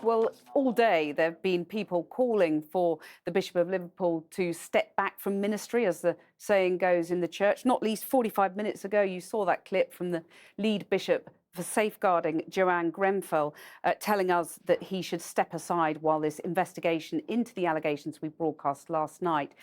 Well, all day there have been people calling for the Bishop of Liverpool to step back from ministry, as the saying goes in the church. Not least 45 minutes ago, you saw that clip from the lead bishop for safeguarding, Joanne Grenfell, telling us that he should step aside while this investigation into the allegations we broadcast last night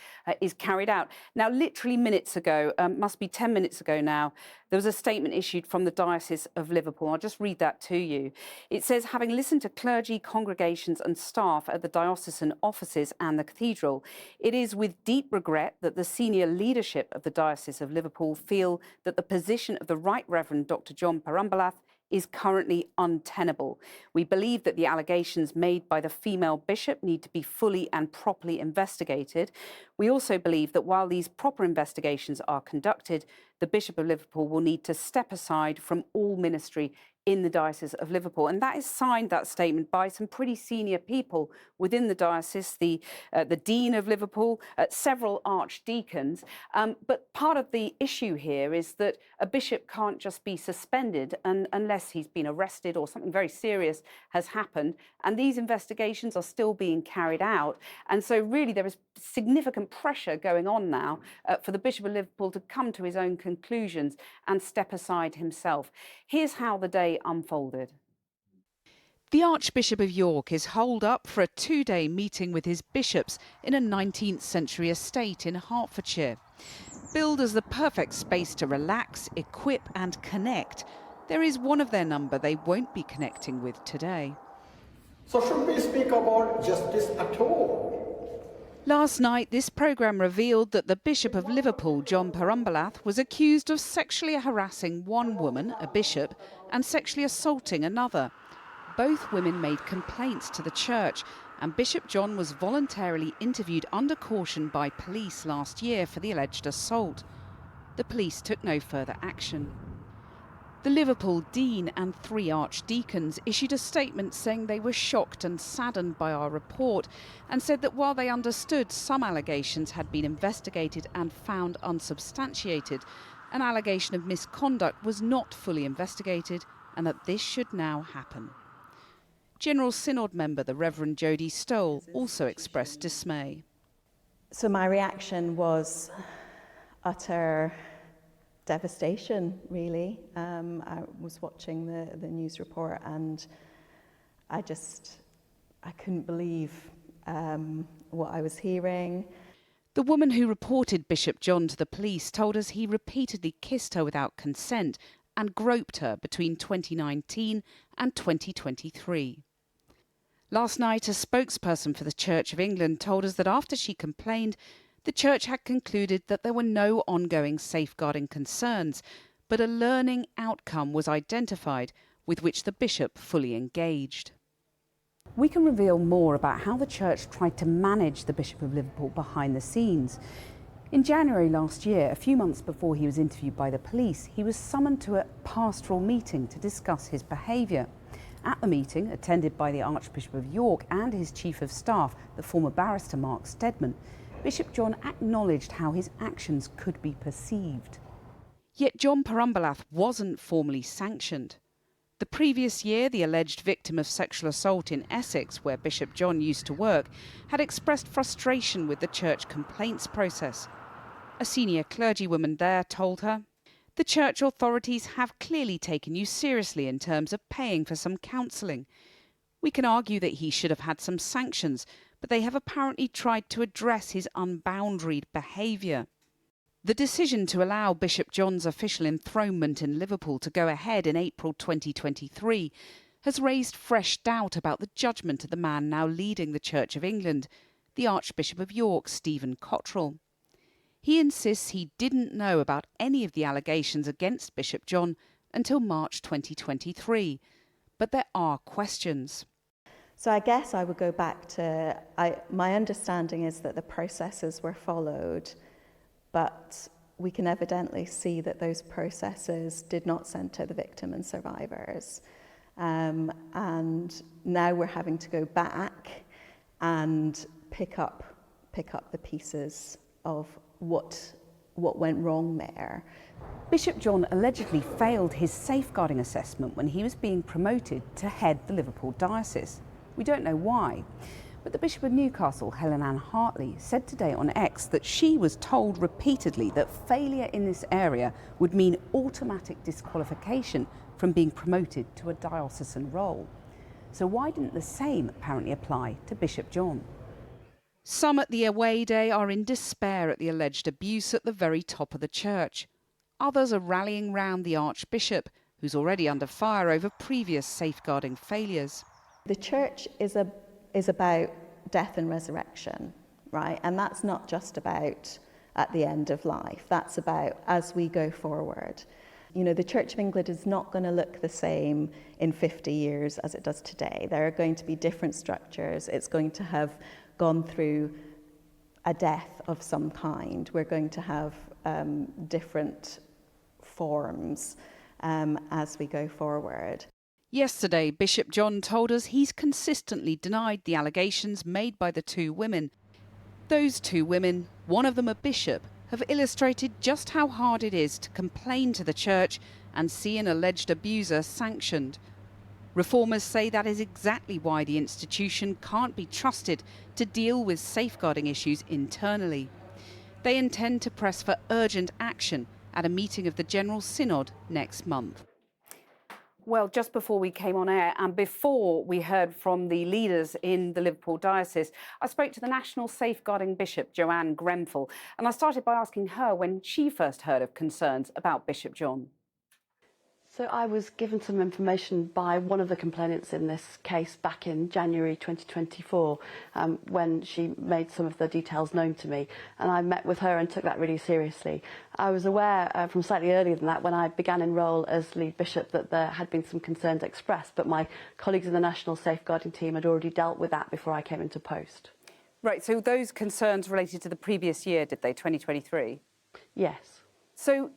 is carried out. Now, literally minutes ago, must be 10 minutes ago now, there was a statement issued from the Diocese of Liverpool. I'll just read that to you. It says, having listened to clergy, congregations and staff at the diocesan offices and the cathedral, it is with deep regret that the senior leadership of the Diocese of Liverpool feel that the position of the Right Reverend Dr. John Perumbalath is currently untenable. We believe that the allegations made by the female bishop need to be fully and properly investigated. We also believe that while these proper investigations are conducted, the Bishop of Liverpool will need to step aside from all ministry in the Diocese of Liverpool. And that is signed, that statement, by some pretty senior people within the diocese, the Dean of Liverpool, several archdeacons. But part of the issue here is that a bishop can't just be suspended unless he's been arrested or something very serious has happened. And these investigations are still being carried out. And so really there is significant pressure going on now for the Bishop of Liverpool to come to his own conclusions and step aside himself. Here's how the day unfolded. The Archbishop of York is holed up for a two-day meeting with his bishops in a 19th century estate in Hertfordshire. Billed as the perfect space to relax, equip and connect, there is one of their number they won't be connecting with today. So should we speak about justice at all? Last night, this programme revealed that the Bishop of Liverpool, John Perumbalath, was accused of sexually harassing one woman, a bishop, and sexually assaulting another. Both women made complaints to the church, and Bishop John was voluntarily interviewed under caution by police last year for the alleged assault. The police took no further action. The Liverpool Dean and 3 archdeacons issued a statement saying they were shocked and saddened by our report and said that while they understood some allegations had been investigated and found unsubstantiated, an allegation of misconduct was not fully investigated and that this should now happen. General Synod member the Reverend Jodie Stoll also expressed dismay. So my reaction was utter devastation, really. I was watching the news report and I couldn't believe what I was hearing. The woman who reported Bishop John to the police told us he repeatedly kissed her without consent and groped her between 2019 and 2023. Last night, a spokesperson for the Church of England told us that after she complained, the Church had concluded that there were no ongoing safeguarding concerns, but a learning outcome was identified with which the Bishop fully engaged. We can reveal more about how the Church tried to manage the Bishop of Liverpool behind the scenes. In January last year, a few months before he was interviewed by the police, he was summoned to a pastoral meeting to discuss his behaviour. At the meeting, attended by the Archbishop of York and his Chief of Staff, the former barrister Mark Stedman, Bishop John acknowledged how his actions could be perceived. Yet John Perumbalath wasn't formally sanctioned. The previous year, the alleged victim of sexual assault in Essex, where Bishop John used to work, had expressed frustration with the church complaints process. A senior clergywoman there told her, "The church authorities have clearly taken you seriously in terms of paying for some counselling. We can argue that he should have had some sanctions, but they have apparently tried to address his unboundaried behaviour." The decision to allow Bishop John's official enthronement in Liverpool to go ahead in April 2023 has raised fresh doubt about the judgment of the man now leading the Church of England, the Archbishop of York, Stephen Cottrell. He insists he didn't know about any of the allegations against Bishop John until March 2023, but there are questions. So I guess I would go back to, my understanding is that the processes were followed, but we can evidently see that those processes did not centre the victim and survivors. And now we're having to go back and pick up the pieces of what went wrong there. Bishop John allegedly failed his safeguarding assessment when he was being promoted to head the Liverpool diocese. We don't know why. But the Bishop of Newcastle, Helen Ann Hartley, said today on X that she was told repeatedly that failure in this area would mean automatic disqualification from being promoted to a diocesan role. So why didn't the same apparently apply to Bishop John? Some at the away day are in despair at the alleged abuse at the very top of the church. Others are rallying round the Archbishop, who's already under fire over previous safeguarding failures. The church is about death and resurrection, right? And that's not just about at the end of life. That's about as we go forward. You know, the Church of England is not going to look the same in 50 years as it does today. There are going to be different structures. It's going to have gone through a death of some kind. We're going to have different forms as we go forward. Yesterday, Bishop John told us he's consistently denied the allegations made by the two women. Those two women, one of them a bishop, have illustrated just how hard it is to complain to the church and see an alleged abuser sanctioned. Reformers say that is exactly why the institution can't be trusted to deal with safeguarding issues internally. They intend to press for urgent action at a meeting of the General Synod next month. Well, just before we came on air and before we heard from the leaders in the Liverpool diocese, I spoke to the National Safeguarding Bishop, Joanne Grenfell, and I started by asking her when she first heard of concerns about Bishop John. So I was given some information by one of the complainants in this case back in January 2024 when she made some of the details known to me, and I met with her and took that really seriously. I was aware from slightly earlier than that, when I began in role as lead bishop, that there had been some concerns expressed, but my colleagues in the National Safeguarding team had already dealt with that before I came into post. Right, so those concerns related to the previous year, did they, 2023? Yes. So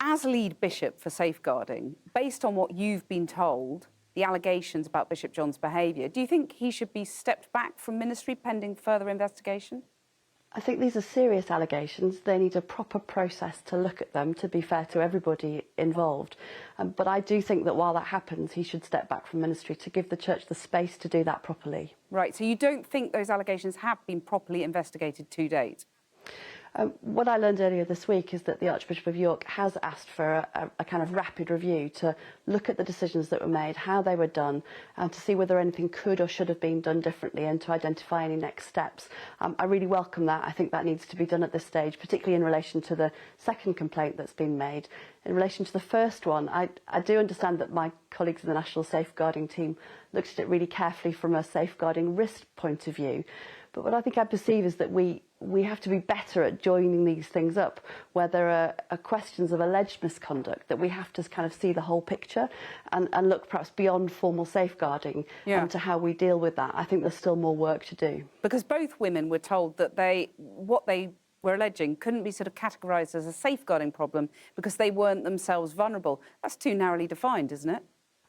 as lead bishop for safeguarding, based on what you've been told, the allegations about Bishop John's behaviour, do you think he should be stepped back from ministry pending further investigation? I think these are serious allegations. They need a proper process to look at them, to be fair to everybody involved. But I do think that while that happens, he should step back from ministry to give the church the space to do that properly. Right, so you don't think those allegations have been properly investigated to date? What I learned earlier this week is that the Archbishop of York has asked for a kind of rapid review to look at the decisions that were made, how they were done, and to see whether anything could or should have been done differently and to identify any next steps. I really welcome that. I think that needs to be done at this stage, particularly in relation to the second complaint that's been made. In relation to the first one, I do understand that my colleagues in the National Safeguarding team looked at it really carefully from a safeguarding risk point of view. But what I think I perceive is that we have to be better at joining these things up, where there are questions of alleged misconduct, that we have to kind of see the whole picture and look perhaps beyond formal safeguarding to how we deal with that. I think there's still more work to do. Because both women were told that what they were alleging couldn't be sort of categorised as a safeguarding problem because they weren't themselves vulnerable. That's too narrowly defined, isn't it?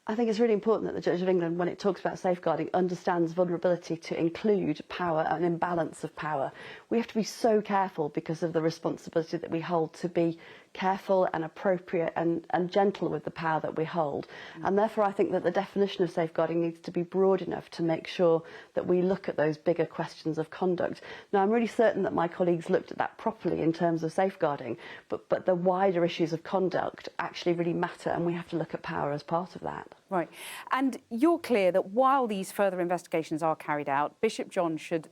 I think it's really important that the Church of England, when it talks about safeguarding, understands vulnerability to include power and imbalance of power. We have to be so careful because of the responsibility that we hold to be careful and appropriate and gentle with the power that we hold. And therefore I think that the definition of safeguarding needs to be broad enough to make sure that we look at those bigger questions of conduct. Now, I'm really certain that my colleagues looked at that properly in terms of safeguarding, but the wider issues of conduct actually really matter, and we have to look at power as part of that. Right. And you're clear that while these further investigations are carried out, Bishop John should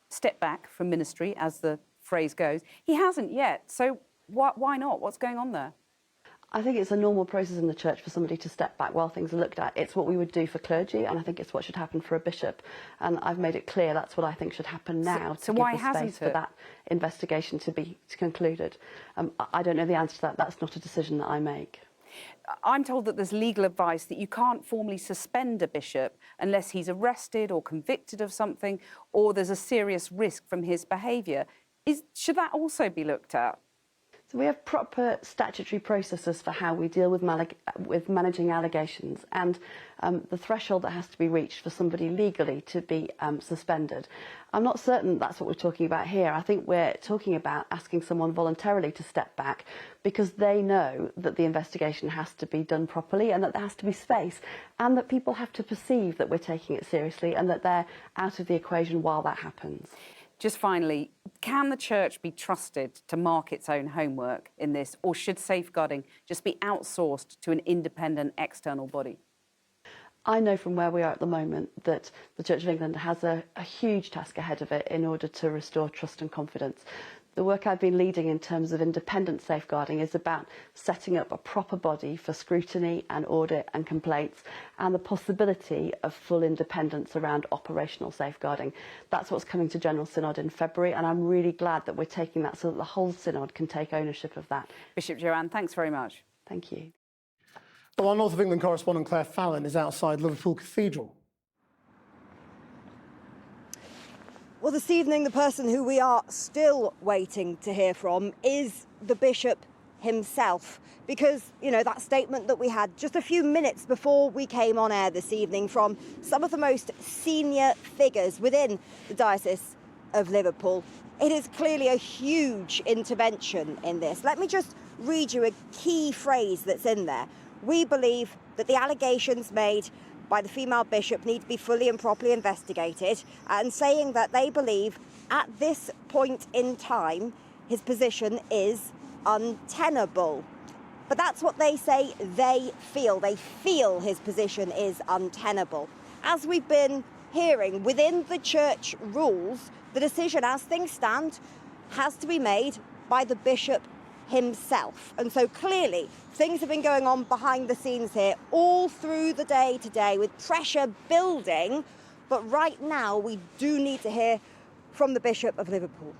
step back from ministry, as the phrase goes. He hasn't yet, so why not? What's going on there? I think it's a normal process in the church for somebody to step back while things are looked at. It's what we would do for clergy, and I think it's what should happen for a bishop. And I've made it clear that's what I think should happen now, so to why give the hasn't space for that investigation to be concluded. I don't know the answer to that. That's not a decision that I make. I'm told that there's legal advice that you can't formally suspend a bishop unless he's arrested or convicted of something, or there's a serious risk from his behaviour. Should that also be looked at? So we have proper statutory processes for how we deal with managing allegations, and the threshold that has to be reached for somebody legally to be suspended. I'm not certain that's what we're talking about here. I think we're talking about asking someone voluntarily to step back because they know that the investigation has to be done properly and that there has to be space and that people have to perceive that we're taking it seriously and that they're out of the equation while that happens. Just finally, can the church be trusted to mark its own homework in this, or should safeguarding just be outsourced to an independent external body? I know from where we are at the moment that the Church of England has a huge task ahead of it in order to restore trust and confidence. The work I've been leading in terms of independent safeguarding is about setting up a proper body for scrutiny and audit and complaints and the possibility of full independence around operational safeguarding. That's what's coming to General Synod in February, and I'm really glad that we're taking that so that the whole Synod can take ownership of that. Bishop Joanne, thanks very much. Thank you. Well, our North of England correspondent Claire Fallon is outside Liverpool Cathedral. Well, this evening, the person who we are still waiting to hear from is the bishop himself. Because, you know, that statement that we had just a few minutes before we came on air this evening from some of the most senior figures within the Diocese of Liverpool, it is clearly a huge intervention in this. Let me just read you a key phrase that's in there. We believe that the allegations made by the female bishop need to be fully and properly investigated, and saying that they believe at this point in time his position is untenable. But that's what they say they feel. They feel his position is untenable. As we've been hearing, within the church rules, the decision as things stand has to be made by the bishop himself. And so clearly things have been going on behind the scenes here all through the day today with pressure building. But right now we do need to hear from the Bishop of Liverpool.